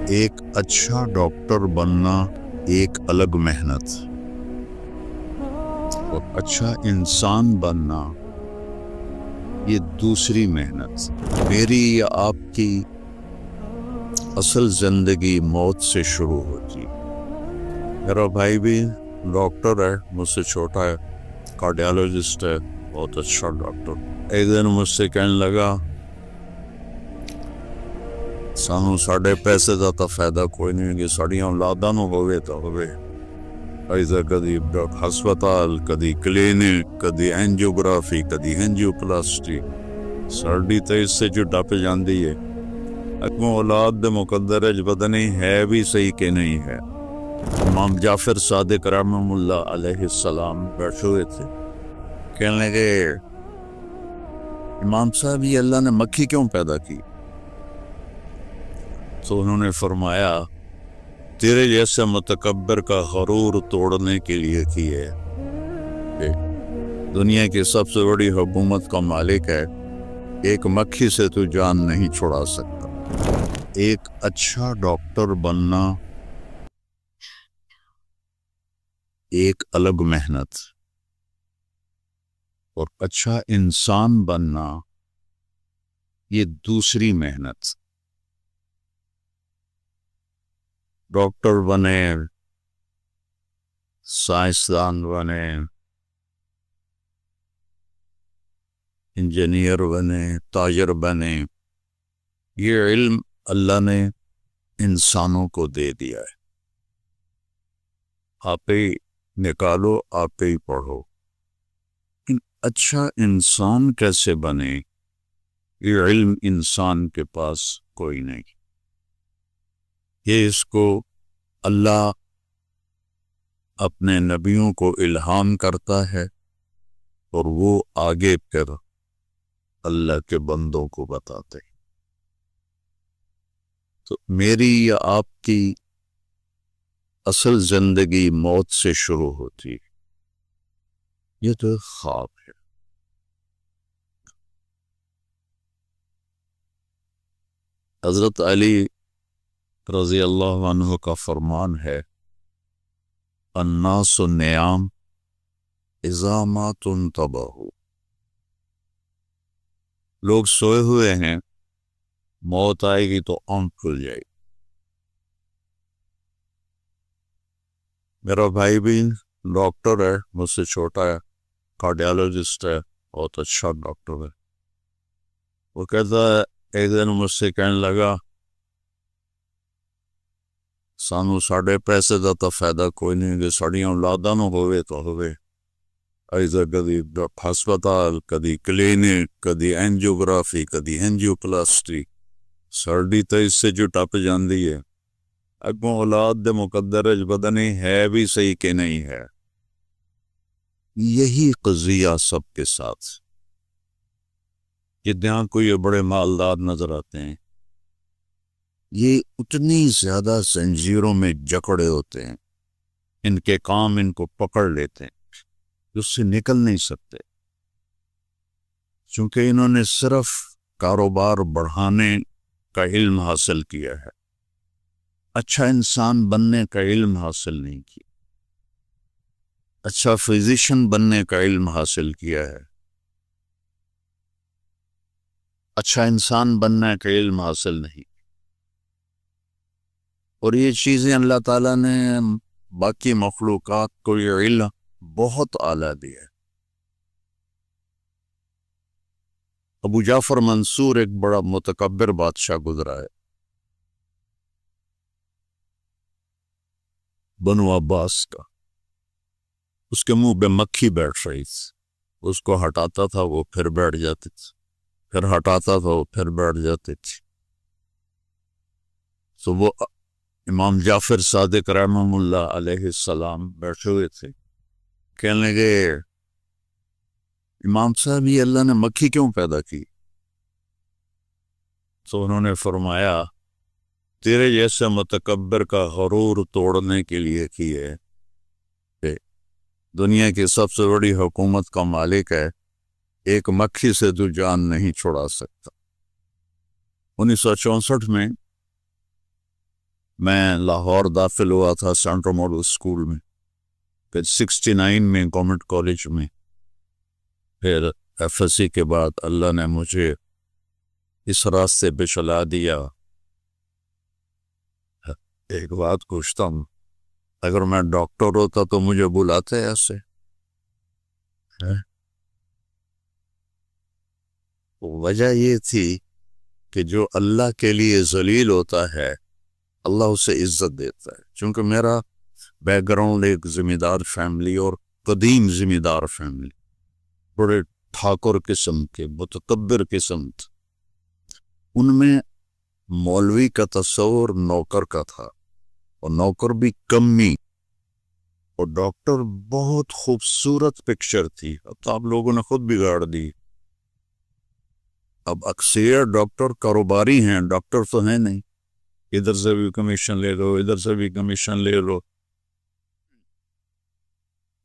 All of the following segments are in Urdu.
ایک اچھا ڈاکٹر بننا ایک الگ محنت اور اچھا انسان بننا یہ دوسری محنت۔ میری یا آپ کی اصل زندگی موت سے شروع ہوتی۔ میرا بھائی بھی ڈاکٹر ہے، مجھ سے چھوٹا ہے، کارڈیالوجسٹ ہے، بہت اچھا ڈاکٹر۔ ایک دن مجھ سے کہنے لگا سانو ساڑے پیسے دا تا فائدہ کوئی نہیں کہ ساڑیاں اولاداں نو ہوئے تا ہوئے، ایسا کدی ہسپتال، کدی کلینک، کدی اینجیوگرافی، کدی اینجیوپلاسٹی، ساڑی تے اس سے جو ڈپ جاندی ہے۔ اکمو اولاد دے مقدر ہے پتہ نہیں ہے بھی صحیح کہ نہیں ہے۔ امام جعفر صادق رحمہ اللہ علیہ السلام بیٹھے ہوئے تھے، کہنے لگے امام صاحب یہ اللہ نے مکھی کیوں پیدا کی؟ تو انہوں نے فرمایا تیرے جیسے متکبر کا غرور توڑنے کے لیے کی ہے۔ دنیا کی سب سے بڑی حکومت کا مالک ہے، ایک مکھی سے تو جان نہیں چھڑا سکتا۔ ایک اچھا ڈاکٹر بننا ایک الگ محنت اور اچھا انسان بننا یہ دوسری محنت۔ ڈاکٹر بنے، سائنسدان بنے، انجینئر بنے، تاجر بنے، یہ علم اللہ نے انسانوں کو دے دیا ہے۔ آپ ہی نکالو، آپ ہی پڑھو۔ اچھا انسان کیسے بنے یہ علم انسان کے پاس کوئی نہیں۔ یہ اس کو اللہ اپنے نبیوں کو الہام کرتا ہے اور وہ آگے پھر اللہ کے بندوں کو بتاتے ہیں۔ تو میری یا آپ کی اصل زندگی موت سے شروع ہوتی، یہ تو خواب ہے۔ حضرت علی رضی اللہ عنہ کا فرمان ہے الناس نیام اذا ما تنتبہوا، لوگ سوئے ہوئے ہیں، موت آئے گی تو آنکھ کھل جائے گی۔ میرا بھائی بھی ڈاکٹر ہے، مجھ سے چھوٹا ہے، کارڈیالوجسٹ ہے، بہت اچھا ڈاکٹر ہے۔ وہ کہتا ہے ایک دن مجھ سے کہنے لگا سانو ساڑے پیسے دا تا فائدہ کوئی نہیں کہ ساڑیاں اولاداں نو ہوئے تو ہوئے، ایسا کدی ہسپتال، کدی کلینک، کدی اینجیوگرافی، کدی اینجیوپلاسٹی، ساڑی تے اس سے جو ٹپ جاندی ہے۔ اگوں اولاد دے مقدر ہے پتہ نہیں ہے بھی صحیح کہ نہیں ہے۔ یہی قضیہ سب کے ساتھ، جتنا کوئی بڑے مالدار نظر آتے ہیں یہ اتنی زیادہ زنجیروں میں جکڑے ہوتے ہیں، ان کے کام ان کو پکڑ لیتے ہیں، اس سے نکل نہیں سکتے، چونکہ انہوں نے صرف کاروبار بڑھانے کا علم حاصل کیا ہے، اچھا انسان بننے کا علم حاصل نہیں کیا، اچھا فزیشین بننے کا علم حاصل کیا ہے، اچھا انسان بننے کا علم حاصل نہیں۔ اور یہ چیزیں اللہ تعالیٰ نے باقی مخلوقات کو یہ علم بہت اعلیٰ دیا ہے۔ ابو جعفر منصور ایک بڑا متکبر بادشاہ گزرا ہے، بنو عباس کا۔ اس کے منہ پہ مکھی بیٹھ رہی تھی، اس کو ہٹاتا تھا وہ پھر بیٹھ جاتی تھی، پھر ہٹاتا تھا وہ پھر بیٹھ جاتی تھی۔ تو وہ امام جعفر صادق رحمہ اللہ علیہ السلام بیٹھے ہوئے تھے، کہنے لگے امام صاحب یہ اللہ نے مکھی کیوں پیدا کی؟ تو انہوں نے فرمایا تیرے جیسے متکبر کا غرور توڑنے کے لیے کی ہے۔ دنیا کی سب سے بڑی حکومت کا مالک ہے، ایک مکھی سے تو جان نہیں چھڑا سکتا۔ 1964 میں میں لاہور داخل ہوا تھا سینٹرل ماڈل اسکول میں، پھر 69 میں گورنمنٹ کالج میں، پھر ایف ایس سی کے بعد اللہ نے مجھے اس راستے پہ چلا دیا۔ ایک بات پوچھتا ہوں، اگر میں ڈاکٹر ہوتا تو مجھے بلاتے ایسے؟ وجہ یہ تھی کہ جو اللہ کے لیے ذلیل ہوتا ہے اللہ اسے عزت دیتا ہے، چونکہ میرا بیک گراؤنڈ ایک ذمہ دار فیملی اور قدیم ذمہ دار فیملی، بڑے ٹھاکر قسم کے متکبر قسم تھے، ان میں مولوی کا تصور نوکر کا تھا، اور نوکر بھی کمی، اور ڈاکٹر بہت خوبصورت پکچر تھی، اب تو آپ لوگوں نے خود بگاڑ دی۔ اب اکثر ڈاکٹر کاروباری ہیں، ڈاکٹر تو ہیں نہیں، ادھر سے بھی کمیشن لے لو، ادھر سے بھی کمیشن لے لو،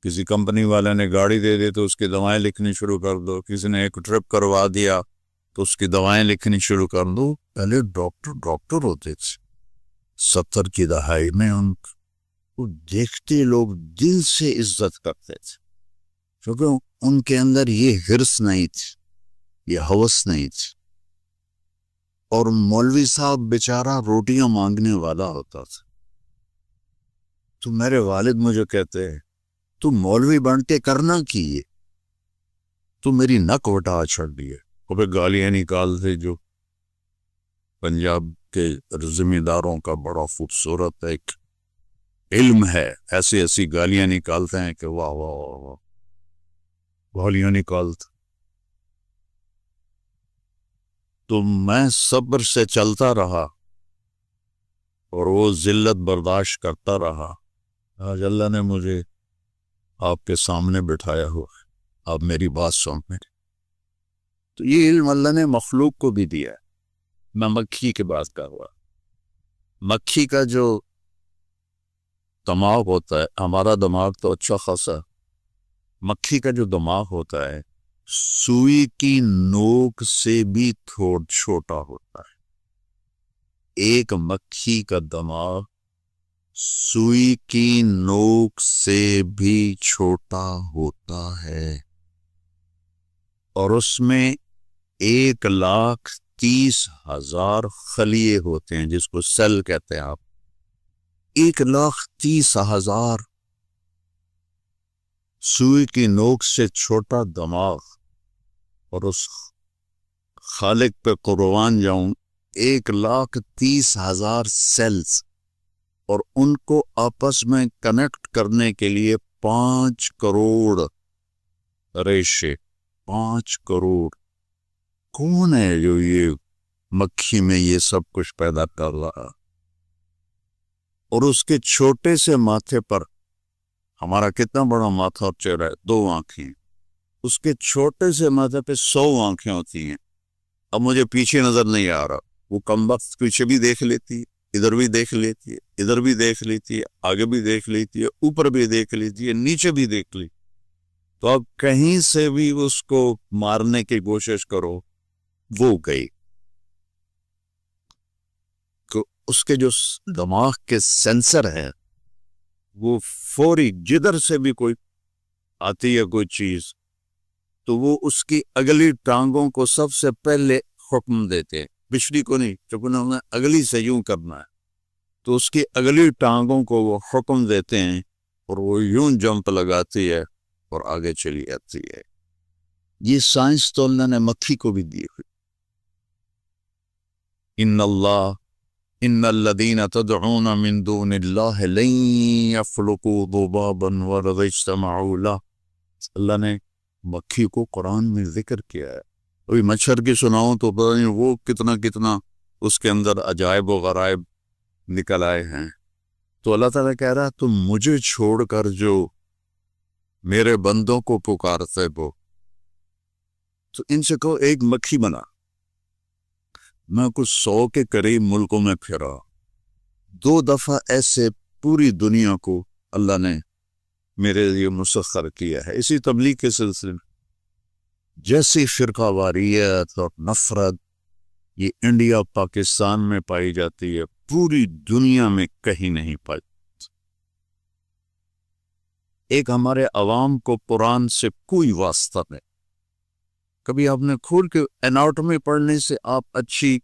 کسی کمپنی والے نے گاڑی دے دی تو اس کی دوائیں لکھنی شروع کر دو، کسی نے ایک ٹرپ کروا دیا تو اس کی دوائیں لکھنی شروع کر دو۔ پہلے ڈاکٹر ہوتے تھے، 70 کی دہائی میں ان کو دیکھتے لوگ دل سے عزت کرتے تھے، کیونکہ ان کے اندر یہ حرص نہیں تھی، یہ ہوس نہیں تھی۔ اور مولوی صاحب بیچارہ روٹیاں مانگنے والا ہوتا تھا، تو میرے والد مجھے کہتے ہیں تو مولوی بن کے کرنا کیے، تو میری نک وٹا چھڑ دیے، وہ پہ گالیاں نکالتے۔ جو پنجاب کے ذمہ داروں کا بڑا خوبصورت ایک علم ہے، ایسی ایسی گالیاں نکالتے ہیں کہ واہ واہ واہ واہ، گالیاں نکالتے۔ تو میں صبر سے چلتا رہا اور وہ ذلت برداشت کرتا رہا۔ آج اللہ نے مجھے آپ کے سامنے بٹھایا ہوا ہے، آپ میری بات سن رہے ہیں، تو یہ علم اللہ نے مخلوق کو بھی دیا ہے۔ میں مکھی کی بات کر رہا، مکھی کا جو دماغ ہوتا ہے، ہمارا دماغ تو اچھا خاصا، مکھی کا جو دماغ ہوتا ہے سوئی کی نوک سے بھی تھوڑا چھوٹا ہوتا ہے۔ ایک مکھی کا دماغ سوئی کی نوک سے بھی چھوٹا ہوتا ہے، اور اس میں 1,30,000 خلیے ہوتے ہیں، جس کو سیل کہتے ہیں آپ۔ 1,30,000 سوئی کی نوک سے چھوٹا دماغ، اور اس خالق پہ قربان جاؤں، 1,30,000 سیلز، اور ان کو آپس میں کنیکٹ کرنے کے لیے 5 کروڑ ریشے، 5 کروڑ۔ کون ہے جو یہ مکھی میں یہ سب کچھ پیدا کر رہا؟ اور اس کے چھوٹے سے ماتھے پر، ہمارا کتنا بڑا ماتھا اور چہرہ ہے، 2 آنکھیں، اس کے چھوٹے سے ماتھے پہ 100 آنکھیں ہوتی ہیں۔ اب مجھے پیچھے نظر نہیں آ رہا، وہ کمبخت پیچھے بھی دیکھ لیتی ہے، ادھر بھی دیکھ لیتی ہے، ادھر بھی دیکھ لیتی ہے، آگے بھی دیکھ لیتی ہے، اوپر بھی دیکھ لیتی ہے، نیچے بھی دیکھ لی۔ تو اب کہیں سے بھی اس کو مارنے کی کوشش کرو، وہ گئی۔ تو اس کے جو دماغ کے سینسر ہیں وہ فوری جدھر سے بھی کوئی آتی ہے کوئی چیز، تو وہ اس کی اگلی ٹانگوں کو سب سے پہلے حکم دیتے ہیں، پچھلی کو نہیں، چونکہ انہوں نے اگلی سے یوں کرنا ہے، تو اس کی اگلی ٹانگوں کو وہ حکم دیتے ہیں، اور وہ یوں جمپ لگاتی ہے اور آگے چلی جاتی ہے۔ یہ سائنس تو اللہ نے مکھی کو بھی دی ہوئی۔ ان الذین تدعون من دون اللہ لن یخلقوا ذبابا ولو اجتمعوا لہ۔ اللہ نے مکھی کو قرآن میں ذکر کیا ہے۔ ابھی مچھر کی سناؤں تو پتہ نہیں وہ کتنا اس کے اندر عجائب و غرائب نکل آئے ہیں۔ تو اللہ تعالیٰ کہہ رہا تم مجھے چھوڑ کر جو میرے بندوں کو پکارتے ہو، تو ان سے کہو ایک مکھی بنا۔ میں کچھ 100 کے قریب ملکوں میں پھرا، 2 دفعہ ایسے پوری دنیا کو اللہ نے میرے لیے مسخر کیا ہے۔ اسی تبلیغ کے سلسلے میں جیسی فرقہ واریت اور نفرت یہ انڈیا پاکستان میں پائی جاتی ہے، پوری دنیا میں کہیں نہیں پائی۔ ایک ہمارے عوام کو قرآن سے کوئی واسطہ نہیں۔ کبھی آپ نے کھول کے اناٹومی پڑھنے سے آپ اچھی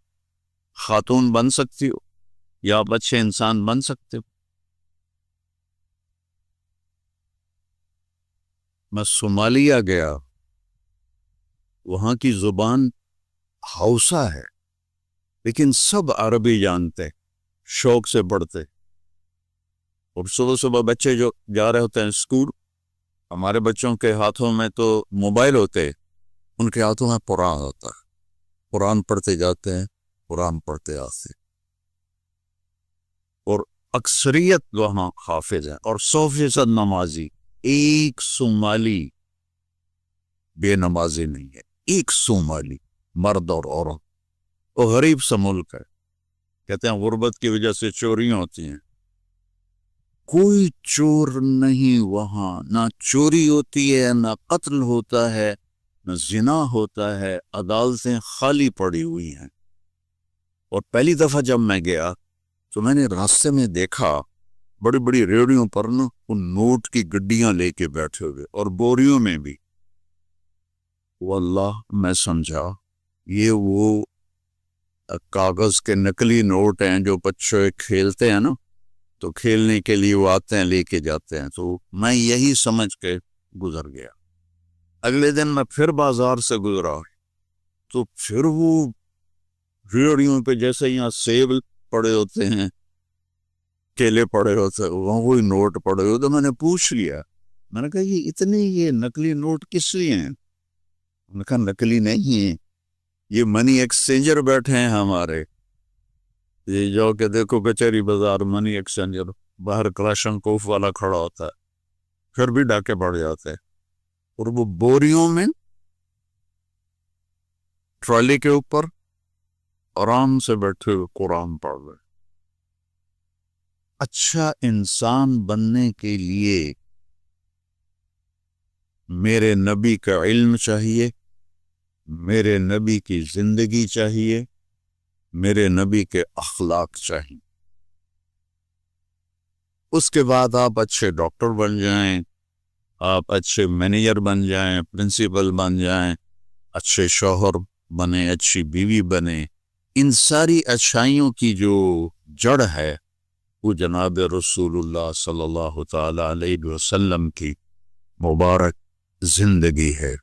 خاتون بن سکتی ہو یا آپ اچھے انسان بن سکتے ہو؟ میں صومالیہ گیا، وہاں کی زبان ہاؤسا ہے، لیکن سب عربی جانتے، شوق سے پڑھتے، اور صبح صبح بچے جو جا رہے ہوتے ہیں اسکول، ہمارے بچوں کے ہاتھوں میں تو موبائل ہوتے، ان کے ہاتھوں میں قرآن ہوتا ہے، قرآن پڑھتے جاتے ہیں، قرآن پڑھتے آتے، اور اکثریت وہاں حافظ ہیں، اور 100% نمازی۔ ایک صومالی بے نمازی نہیں ہے، ایک صومالی مرد اور عورت۔ وہ غریب سا ملک ہے، کہتے ہیں غربت کی وجہ سے چوریاں ہوتی ہیں، کوئی چور نہیں وہاں، نہ چوری ہوتی ہے، نہ قتل ہوتا ہے، نہ زنا ہوتا ہے، عدالتیں خالی پڑی ہوئی ہیں۔ اور پہلی دفعہ جب میں گیا تو میں نے راستے میں دیکھا بڑی بڑی ریڑیوں پر نا ان نوٹ کی گڈیاں لے کے بیٹھے ہوئے، اور بوریوں میں بھی۔ واللہ میں سمجھا یہ وہ کاغذ کے نقلی نوٹ ہیں جو بچے کھیلتے ہیں نا، تو کھیلنے کے لیے وہ آتے ہیں لے کے جاتے ہیں، تو میں یہی سمجھ کے گزر گیا۔ اگلے دن میں پھر بازار سے گزرا تو پھر وہ ریڑیوں پہ جیسے یہاں سیب پڑے ہوتے ہیں، کیلے پڑے ہوتے ہیں، وہاں وہی نوٹ پڑے ہوتے۔ تو میں نے پوچھ لیا، میں نے کہا یہ نقلی نوٹ کس لیے ہیں؟ انہوں نے کہا نقلی نہیں ہیں، یہ منی ایکسچینجر بیٹھے ہیں ہمارے، یہ جو کہ دیکھو کچہری بازار منی ایکسچینجر باہر کلاشن کوف والا کھڑا ہوتا ہے، پھر بھی ڈاکے پڑ جاتے ہیں، اور وہ بوریوں میں ٹرالی کے اوپر آرام سے بیٹھے ہوئے قرآن پڑھ رہے۔ اچھا انسان بننے کے لیے میرے نبی کا علم چاہیے، میرے نبی کی زندگی چاہیے، میرے نبی کے اخلاق چاہیے۔ اس کے بعد آپ اچھے ڈاکٹر بن جائیں، آپ اچھے مینیجر بن جائیں، پرنسپل بن جائیں، اچھے شوہر بنیں، اچھی بیوی بنیں۔ ان ساری اچھائیوں کی جو جڑ ہے وہ جناب رسول اللہ صلی اللہ تعالی علیہ وسلم کی مبارک زندگی ہے۔